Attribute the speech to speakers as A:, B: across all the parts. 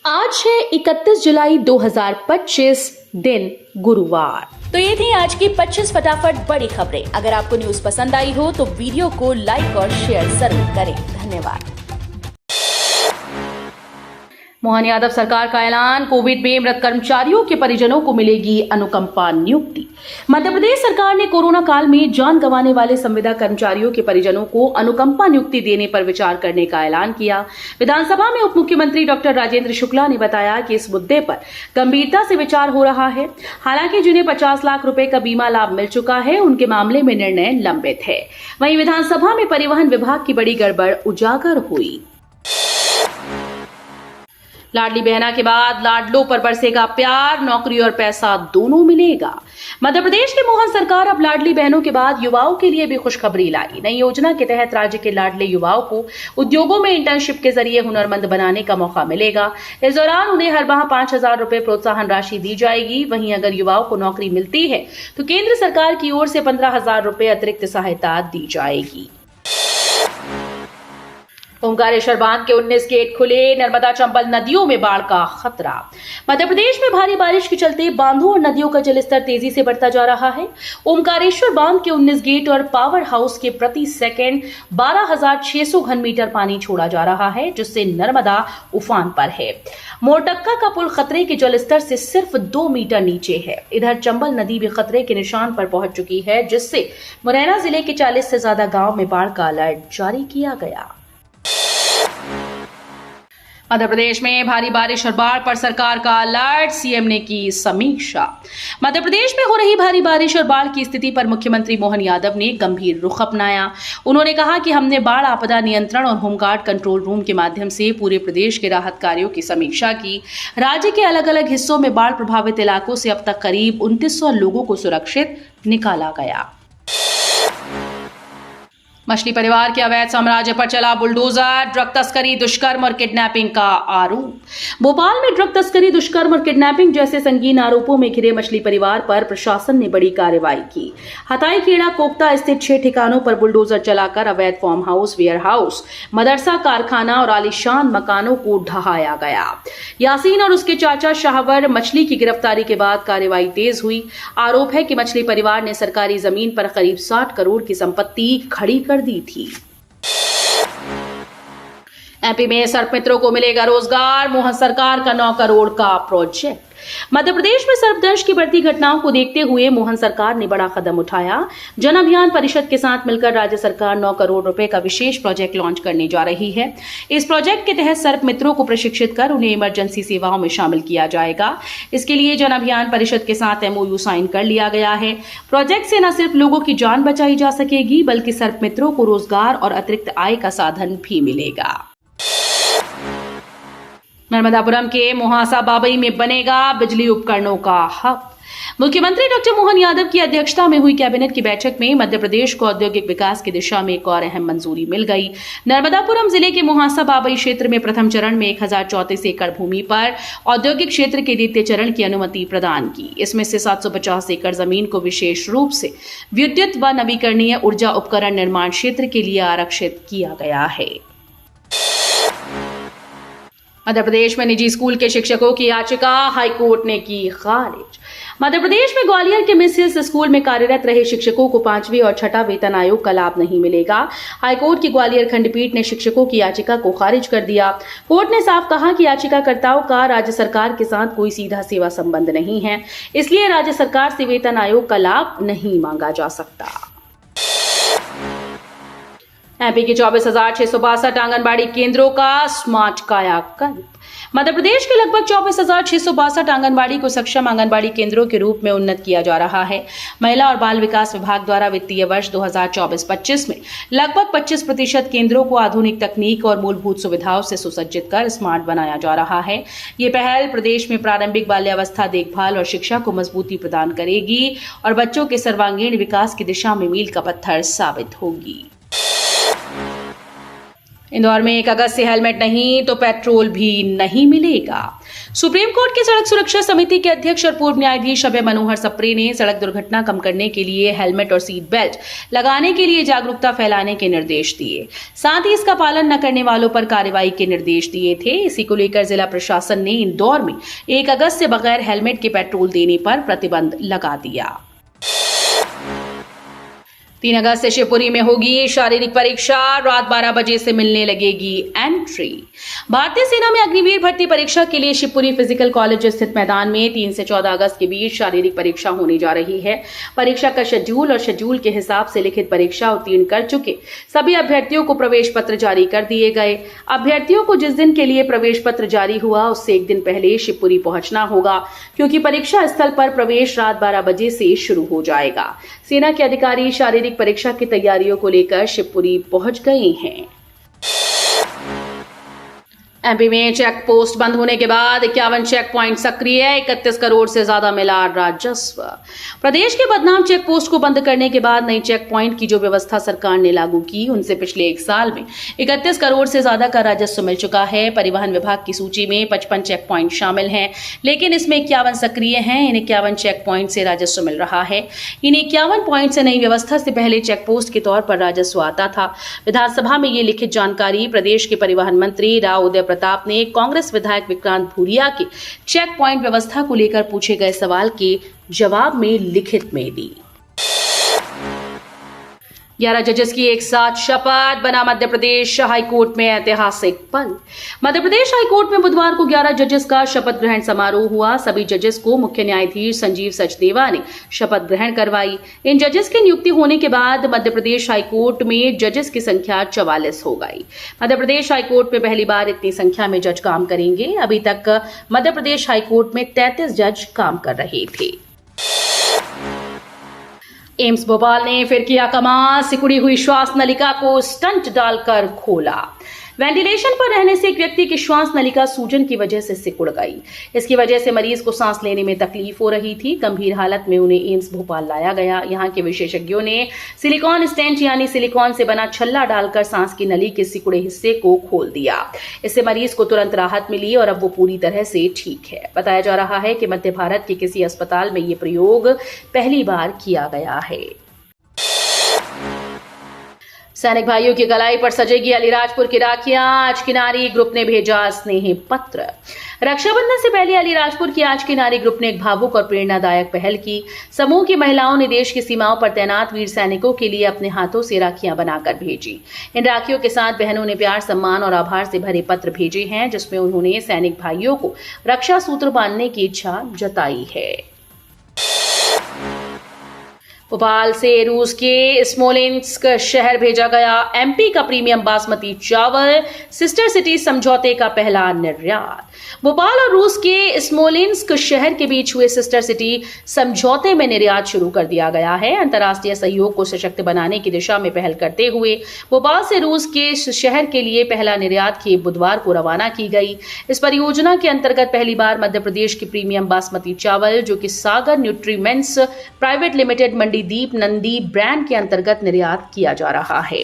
A: आज है 31 जुलाई 2025 दिन गुरुवार।
B: तो ये थी आज की 25 फटाफट बड़ी खबरें। अगर आपको न्यूज पसंद आई हो तो वीडियो को लाइक और शेयर जरूर करें। धन्यवाद।
A: मोहन यादव सरकार का ऐलान, कोविड में मृत कर्मचारियों के परिजनों को मिलेगी अनुकंपा नियुक्ति। मध्य प्रदेश सरकार ने कोरोना काल में जान गंवाने वाले संविदा कर्मचारियों के परिजनों को अनुकंपा नियुक्ति देने पर विचार करने का ऐलान किया। विधानसभा में उप मुख्यमंत्री डॉक्टर राजेंद्र शुक्ला ने बताया कि इस मुद्दे पर गंभीरता से विचार हो रहा है। हालांकि जिन्हें 50 लाख रुपए का बीमा लाभ मिल चुका है, उनके मामले में निर्णय लंबित है। वहीं विधानसभा में परिवहन विभाग की बड़ी गड़बड़ उजागर हुई। लाडली बहना के बाद लाडलों पर बरसेगा प्यार, नौकरी और पैसा दोनों मिलेगा। मध्य प्रदेश की मोहन सरकार अब लाडली बहनों के बाद युवाओं के लिए भी खुशखबरी लाई। नई योजना के तहत राज्य के लाडले युवाओं को उद्योगों में इंटर्नशिप के जरिए हुनरमंद बनाने का मौका मिलेगा। इस दौरान उन्हें हर माह 5,000 रुपए प्रोत्साहन राशि दी जाएगी। वहीं अगर युवाओं को नौकरी मिलती है तो केंद्र सरकार की ओर से 15,000 रुपए अतिरिक्त सहायता दी जाएगी। ओंकारेश्वर बांध के 19 गेट खुले, नर्मदा चंबल नदियों में बाढ़ का खतरा। मध्य प्रदेश में भारी बारिश के चलते बांधों और नदियों का जलस्तर तेजी से बढ़ता जा रहा है। ओंकारेश्वर बांध के 19 गेट और पावर हाउस के प्रति सेकंड 12,600 घन मीटर पानी छोड़ा जा रहा है, जिससे नर्मदा उफान पर है। मोरटक्का का पुल खतरे के जलस्तर से सिर्फ 2 मीटर नीचे है। इधर चंबल नदी भी खतरे के निशान पर पहुंच चुकी है, जिससे मुरैना जिले के 40 से ज्यादा गांव में बाढ़ का अलर्ट जारी किया गया। मध्य प्रदेश में भारी बारिश और बाढ़ पर सरकार का अलर्ट, सीएम ने की समीक्षा। मध्य प्रदेश में हो रही भारी बारिश और बाढ़ की स्थिति पर मुख्यमंत्री मोहन यादव ने गंभीर रुख अपनाया। उन्होंने कहा कि हमने बाढ़ आपदा नियंत्रण और होमगार्ड कंट्रोल रूम के माध्यम से पूरे प्रदेश के राहत कार्यों की समीक्षा की। राज्य के अलग अलग हिस्सों में बाढ़ प्रभावित इलाकों से अब तक करीब 2900 लोगों को सुरक्षित निकाला गया। मछली परिवार के अवैध साम्राज्य पर चला बुलडोजर, ड्रग तस्करी, दुष्कर्म और किडनैपिंग का आरोप। भोपाल में ड्रग तस्करी, दुष्कर्म और किडनैपिंग जैसे संगीन आरोपों में घिरे मछली परिवार पर प्रशासन ने बड़ी कार्रवाई की। हताई खेड़ा कोकता स्थित 6 ठिकानों पर बुलडोजर चलाकर अवैध फार्म हाउस, वेयर हाउस, मदरसा, कारखाना और आलीशान मकानों को ढहाया गया। यासीन और उसके चाचा शाहवर मछली की गिरफ्तारी के बाद कार्रवाई तेज हुई। आरोप है कि मछली परिवार ने सरकारी जमीन पर करीब 60 करोड़ की संपत्ति खड़ी कर दी थी। एमपी में सर्पमित्रों को मिलेगा रोजगार, मोहन सरकार का 9 करोड़ का प्रोजेक्ट। मध्य प्रदेश में सर्पदंश की बढ़ती घटनाओं को देखते हुए मोहन सरकार ने बड़ा कदम उठाया। जन अभियान परिषद के साथ मिलकर राज्य सरकार 9 करोड़ रुपए का विशेष प्रोजेक्ट लॉन्च करने जा रही है। इस प्रोजेक्ट के तहत सर्पमित्रों को प्रशिक्षित कर उन्हें इमरजेंसी सेवाओं में शामिल किया जाएगा। इसके लिए जन अभियान परिषद के साथ MOU साइन कर लिया गया है। प्रोजेक्ट से न सिर्फ लोगों की जान बचाई जा सकेगी, बल्कि सर्पमित्रों को रोजगार और अतिरिक्त आय का साधन भी मिलेगा। नर्मदापुरम के मोहासा बाबई में बनेगा बिजली उपकरणों का हब। मुख्यमंत्री डॉक्टर मोहन यादव की अध्यक्षता में हुई कैबिनेट की बैठक में मध्य प्रदेश को औद्योगिक विकास की दिशा में एक और अहम मंजूरी मिल गई। नर्मदापुरम जिले के मोहासा बाबई क्षेत्र में प्रथम चरण में 1034 एकड़ भूमि पर औद्योगिक क्षेत्र के द्वितीय चरण की अनुमति प्रदान की। इसमें से 750 एकड़ जमीन को विशेष रूप से विद्युत व नवीकरणीय ऊर्जा उपकरण निर्माण क्षेत्र के लिए आरक्षित किया गया है। मध्य प्रदेश में निजी स्कूल के शिक्षकों की याचिका हाईकोर्ट ने की खारिज। मध्य प्रदेश में ग्वालियर के मिस हिल्स स्कूल में कार्यरत रहे शिक्षकों को 5वीं और 6ठा वेतन आयोग का लाभ नहीं मिलेगा। हाईकोर्ट की ग्वालियर खंडपीठ ने शिक्षकों की याचिका को खारिज कर दिया। कोर्ट ने साफ कहा कि याचिकाकर्ताओं का राज्य सरकार के साथ कोई सीधा सेवा संबंध नहीं है, इसलिए राज्य सरकार से वेतन आयोग का लाभ नहीं मांगा जा सकता। एमपी के 24,662 आंगनबाड़ी केंद्रों का स्मार्ट कायाकल्प। मध्य प्रदेश के लगभग 24,662 आंगनबाड़ी को सक्षम आंगनबाड़ी केंद्रों के रूप में उन्नत किया जा रहा है। महिला और बाल विकास विभाग द्वारा वित्तीय वर्ष 2024-25 में लगभग 25% केंद्रों को आधुनिक तकनीक और मूलभूत सुविधाओं से सुसज्जित कर स्मार्ट बनाया जा रहा है। ये पहल प्रदेश में प्रारंभिक बाल्यावस्था देखभाल और शिक्षा को मजबूती प्रदान करेगी और बच्चों के सर्वांगीण विकास की दिशा में मील का पत्थर साबित होगी। इंदौर में 1 अगस्त से हेलमेट नहीं तो पेट्रोल भी नहीं मिलेगा। सुप्रीम कोर्ट की सड़क सुरक्षा समिति के अध्यक्ष और पूर्व न्यायाधीश अभय मनोहर सप्रे ने सड़क दुर्घटना कम करने के लिए हेलमेट और सीट बेल्ट लगाने के लिए जागरूकता फैलाने के निर्देश दिए। साथ ही इसका पालन न करने वालों पर कार्रवाई के निर्देश दिए थे। इसी को लेकर जिला प्रशासन ने इंदौर में 1 अगस्त से बगैर हेलमेट के पेट्रोल देने पर प्रतिबंध लगा दिया। 3 अगस्त से शिवपुरी में होगी शारीरिक परीक्षा, रात 12 बजे से मिलने लगेगी एंट्री। भारतीय सेना में अग्निवीर भर्ती परीक्षा के लिए शिवपुरी फिजिकल कॉलेज स्थित मैदान में 3 से 14 अगस्त के बीच शारीरिक परीक्षा होने जा रही है। परीक्षा का शेड्यूल और शेड्यूल के हिसाब से लिखित परीक्षा उत्तीर्ण कर चुके सभी अभ्यर्थियों को प्रवेश पत्र जारी कर दिए गए। अभ्यर्थियों को जिस दिन के लिए प्रवेश पत्र जारी हुआ उससे एक दिन पहले शिवपुरी पहुंचना होगा, क्योंकि परीक्षा स्थल पर प्रवेश रात 12 बजे से शुरू हो जाएगा। सेना के अधिकारी शारीरिक परीक्षा की तैयारियों को लेकर शिवपुरी पहुंच गए हैं। एमपी में चेक पोस्ट बंद होने के बाद 51 चेक पॉइंट सक्रिय, 31 करोड़ से ज्यादा मिला राजस्व। प्रदेश के बदनाम चेक पोस्ट को बंद करने के बाद नई चेक पॉइंट की जो व्यवस्था सरकार ने लागू की, उनसे पिछले 1 साल में 31 करोड़ से ज्यादा का राजस्व मिल चुका है। परिवहन विभाग की सूची में 55 चेक पॉइंट शामिल हैं, लेकिन इसमें 51 सक्रिय हैं। इन 51 चेक पॉइंट से राजस्व मिल रहा है। इन 51 पॉइंट से नई व्यवस्था से पहले चेक पोस्ट के तौर पर राजस्व आता था। विधानसभा में ये लिखित जानकारी प्रदेश के परिवहन मंत्री राव उदय प्रताप ने कांग्रेस विधायक विक्रांत भूरिया की चेक पॉइंट व्यवस्था को लेकर पूछे गए सवाल के जवाब में लिखित में दी। 11 जजेस की एक साथ शपथ, बना मध्य प्रदेश हाईकोर्ट में ऐतिहासिक पल। मध्य प्रदेश हाईकोर्ट में बुधवार को 11 जजेस का शपथ ग्रहण समारोह हुआ। सभी जजेस को मुख्य न्यायाधीश संजीव सचदेवा ने शपथ ग्रहण करवाई। इन जजेस की नियुक्ति होने के बाद मध्य प्रदेश हाईकोर्ट में जजेस की संख्या 44 हो गई। मध्य प्रदेश हाईकोर्ट में पहली बार इतनी संख्या में जज काम करेंगे। अभी तक मध्य प्रदेश हाईकोर्ट में 33 जज काम कर रहे थे। एम्स भोपाल ने फिर किया कमाल, सिकुड़ी हुई श्वास नलिका को स्टंट डालकर खोला। वेंटिलेशन पर रहने से एक व्यक्ति की श्वास नलिका सूजन की वजह से सिकुड़ गई। इसकी वजह से मरीज को सांस लेने में तकलीफ हो रही थी। गंभीर हालत में उन्हें एम्स भोपाल लाया गया। यहां के विशेषज्ञों ने सिलिकॉन स्टेंट यानी सिलिकॉन से बना छल्ला डालकर सांस की नली के सिकुड़े हिस्से को खोल दिया। इससे मरीज को तुरंत राहत मिली और अब वो पूरी तरह से ठीक है। बताया जा रहा है कि मध्य भारत के किसी अस्पताल में ये प्रयोग पहली बार किया गया है। सैनिक भाइयों की गलाई पर सजेगी अलीराजपुर की राखियां, आज की नारी ग्रुप ने भेजा स्नेह पत्र। रक्षाबंधन से पहले अलीराजपुर की आज की नारी ग्रुप ने एक भावुक और प्रेरणादायक पहल की। समूह की महिलाओं ने देश की सीमाओं पर तैनात वीर सैनिकों के लिए अपने हाथों से राखियां बनाकर भेजी। इन राखियों के साथ बहनों ने प्यार, सम्मान और आभार से भरे पत्र भेजे हैं, जिसमें उन्होंने सैनिक भाइयों को रक्षा सूत्र बांधने की इच्छा जताई है। भोपाल से रूस के स्मोलेंस्क शहर भेजा गया एमपी का प्रीमियम बासमती चावल, सिस्टर सिटी समझौते का पहला निर्यात। भोपाल और रूस के स्मोलेंस्क शहर के बीच हुए सिस्टर सिटी समझौते में निर्यात शुरू कर दिया गया है। अंतर्राष्ट्रीय सहयोग को सशक्त बनाने की दिशा में पहल करते हुए भोपाल से रूस के शहर के लिए पहला निर्यात खेप बुधवार को रवाना की गई। इस परियोजना के अंतर्गत पहली बार मध्य प्रदेश की प्रीमियम बासमती चावल, जो कि सागर न्यूट्रीमेंट्स प्राइवेट लिमिटेड मंडी दीप नंदी ब्रांड के अंतर्गत निर्यात किया जा रहा है।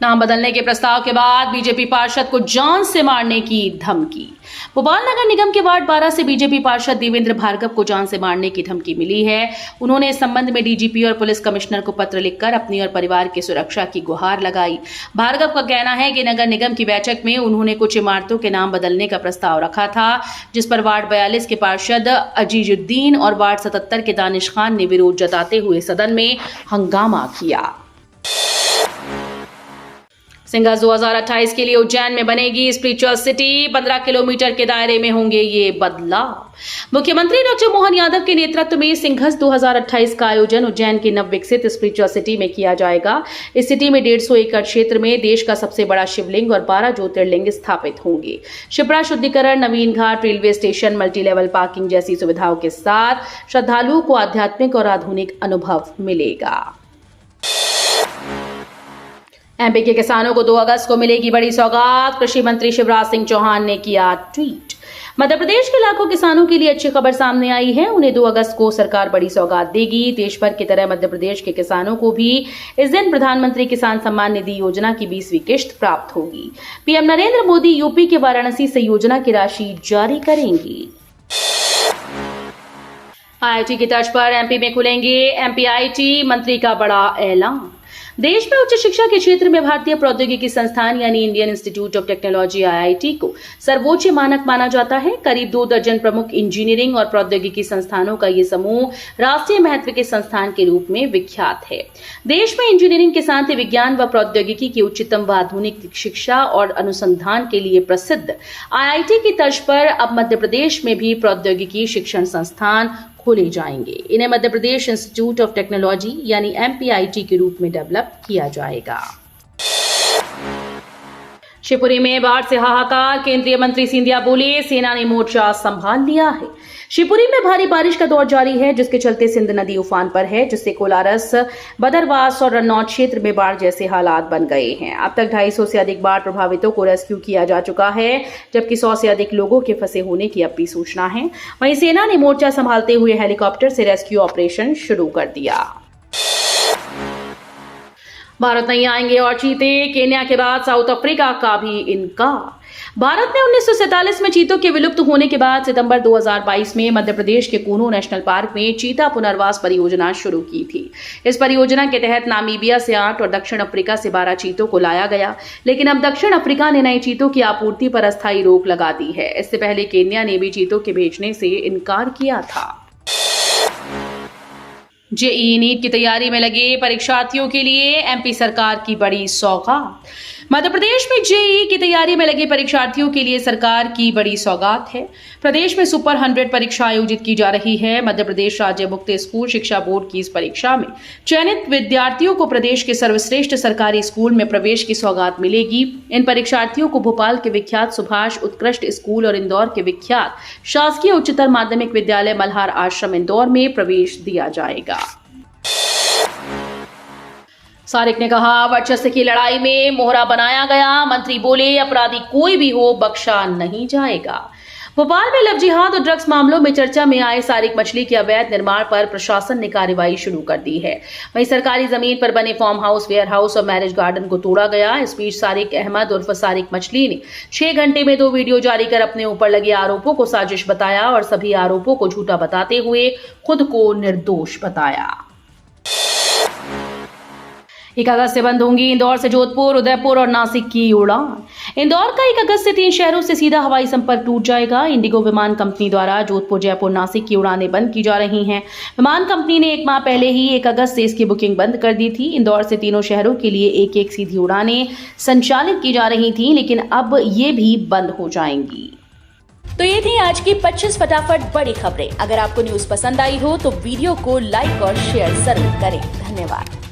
A: नाम बदलने के प्रस्ताव के बाद बीजेपी पार्षद को जान से मारने की धमकी। भोपाल नगर निगम के वार्ड 12 से बीजेपी पार्षद देवेंद्र भार्गव को जान से मारने की धमकी मिली है। उन्होंने इस संबंध में डीजीपी और पुलिस कमिश्नर को पत्र लिखकर अपनी और परिवार की सुरक्षा की गुहार लगाई। भार्गव का कहना है कि नगर निगम की बैठक में उन्होंने कुछ इमारतों के नाम बदलने का प्रस्ताव रखा था, जिस पर वार्ड 42 के पार्षद अजीजुद्दीन और वार्ड 77 के दानिश खान ने विरोध जताते हुए सदन में हंगामा किया। सिंघस 2028 के लिए उज्जैन में बनेगी स्पिरिचुअल सिटी, 15 किलोमीटर के दायरे में होंगे ये बदलाव। मुख्यमंत्री डॉक्टर मोहन यादव के नेतृत्व में सिंघस 2028 का आयोजन उज्जैन की नवविकसित स्पिरिचुअल सिटी में किया जाएगा। इस सिटी में 150 एकड़ क्षेत्र में देश का सबसे बड़ा शिवलिंग और 12 ज्योतिर्लिंग स्थापित होंगे। शिप्रा शुद्धिकरण, नवीन घाट, railway station, multi level parking जैसी सुविधाओं के साथ श्रद्धालुओं को आध्यात्मिक और आधुनिक अनुभव मिलेगा। एमपी के किसानों को 2 अगस्त को मिलेगी बड़ी सौगात, कृषि मंत्री शिवराज सिंह चौहान ने किया ट्वीट। मध्य प्रदेश के लाखों किसानों के लिए अच्छी खबर सामने आई है। उन्हें 2 अगस्त को सरकार बड़ी सौगात देगी। देश भर की तरह मध्य प्रदेश के किसानों को भी इस दिन प्रधानमंत्री किसान सम्मान निधि योजना की 20वीं किश्त प्राप्त होगी। पीएम नरेंद्र मोदी यूपी के वाराणसी से योजना की राशि जारी करेंगे। आईआईटी की तर्ज पर एमपी में खुलेंगे एमपीआईटी, मंत्री का बड़ा ऐलान। देश में उच्च शिक्षा के क्षेत्र में भारतीय प्रौद्योगिकी संस्थान यानी Indian institute of technology IIT को सर्वोच्च मानक माना जाता है। करीब 2 दर्जन प्रमुख इंजीनियरिंग और प्रौद्योगिकी संस्थानों का ये समूह राष्ट्रीय महत्व के संस्थान के रूप में विख्यात है। देश में इंजीनियरिंग के साथ ही विज्ञान व प्रौद्योगिकी की उच्चतम व आधुनिक शिक्षा और अनुसंधान के लिए प्रसिद्ध आईआईटी की तर्ज पर अब मध्य प्रदेश में भी प्रौद्योगिकी शिक्षण संस्थान खोले जाएंगे। इन्हें Madhya Pradesh institute of technology यानी एमपीआईटी के रूप में डेवलप किया जाएगा। शिवपुरी में बाढ़ से हाहाकार, केंद्रीय मंत्री सिंधिया बोले सेना ने मोर्चा संभाल लिया है। शिवपुरी में भारी बारिश का दौर जारी है, जिसके चलते सिंध नदी उफान पर है, जिससे कोलारस, बदरवास और रन्नौत क्षेत्र में बाढ़ जैसे हालात बन गए हैं। अब तक 250 से अधिक बाढ़ प्रभावितों को रेस्क्यू किया जा चुका है, जबकि 100 से अधिक लोगों के फंसे होने की अब भी सूचना है। वहीं सेना ने मोर्चा संभालते हुए हेलीकॉप्टर से रेस्क्यू ऑपरेशन शुरू कर दिया। भारत नहीं आएंगे और चीते, केन्या के बाद साउथ अफ्रीका का भी इनकार। भारत ने 1947 में चीतों के विलुप्त होने के बाद सितंबर 2022 में मध्य प्रदेश के कूनो नेशनल पार्क में चीता पुनर्वास परियोजना शुरू की थी। इस परियोजना के तहत नामीबिया से 8 और दक्षिण अफ्रीका से 12 चीतों को लाया गया, लेकिन अब दक्षिण अफ्रीका ने नए चीतों की आपूर्ति पर अस्थायी रोक लगा दी है। इससे पहले केन्या ने भी चीतों के भेजने से इनकार किया था। जेईई नीट की तैयारी में लगे परीक्षार्थियों के लिए एमपी सरकार की बड़ी सौगात। मध्य प्रदेश में जेईई की तैयारी में लगे परीक्षार्थियों के लिए सरकार की बड़ी सौगात है। प्रदेश में सुपर 100 परीक्षा आयोजित की जा रही है। मध्य प्रदेश राज्य मुक्त स्कूल शिक्षा बोर्ड की इस परीक्षा में चयनित विद्यार्थियों को प्रदेश के सर्वश्रेष्ठ सरकारी स्कूल में प्रवेश की सौगात मिलेगी। इन परीक्षार्थियों को भोपाल के विख्यात सुभाष उत्कृष्ट स्कूल और इंदौर के विख्यात शासकीय उच्चतर माध्यमिक विद्यालय मल्हार आश्रम इंदौर में प्रवेश दिया जाएगा। सारिक ने कहा वर्चस्व की लड़ाई में मोहरा बनाया गया। मंत्री बोले अपराधी कोई भी हो बख्शा नहीं जाएगा। भोपाल में लव जिहाद और ड्रग्स मामलों में चर्चा में आए सारिक मछली के अवैध निर्माण पर प्रशासन ने कार्रवाई शुरू कर दी है। वहीं सरकारी जमीन पर बने फार्म हाउस, वेयर हाउस और मैरिज गार्डन को तोड़ा गया। इस बीच सारिक अहमद उर्फ सारिक मछली ने 6 घंटे में 2 वीडियो जारी कर अपने ऊपर लगे आरोपों को साजिश बताया और सभी आरोपों को झूठा बताते हुए खुद को निर्दोष बताया। 1 अगस्त से बंद होंगी इंदौर से जोधपुर, उदयपुर और नासिक की उड़ान। इंदौर का 1 अगस्त से 3 शहरों से सीधा हवाई संपर्क टूट जाएगा। इंडिगो विमान कंपनी द्वारा जोधपुर, जयपुर, नासिक की उड़ानें बंद की जा रही हैं। विमान कंपनी ने 1 माह पहले ही 1 अगस्त से इसकी बुकिंग बंद कर दी थी। इंदौर से तीनों शहरों के लिए 1-1 सीधी उड़ानें संचालित की जा रही थी, लेकिन अब ये भी बंद हो जाएंगी।
B: तो ये थी आज की 25 फटाफट बड़ी खबरें। अगर आपको न्यूज पसंद आई हो तो वीडियो को लाइक और शेयर जरूर करें। धन्यवाद।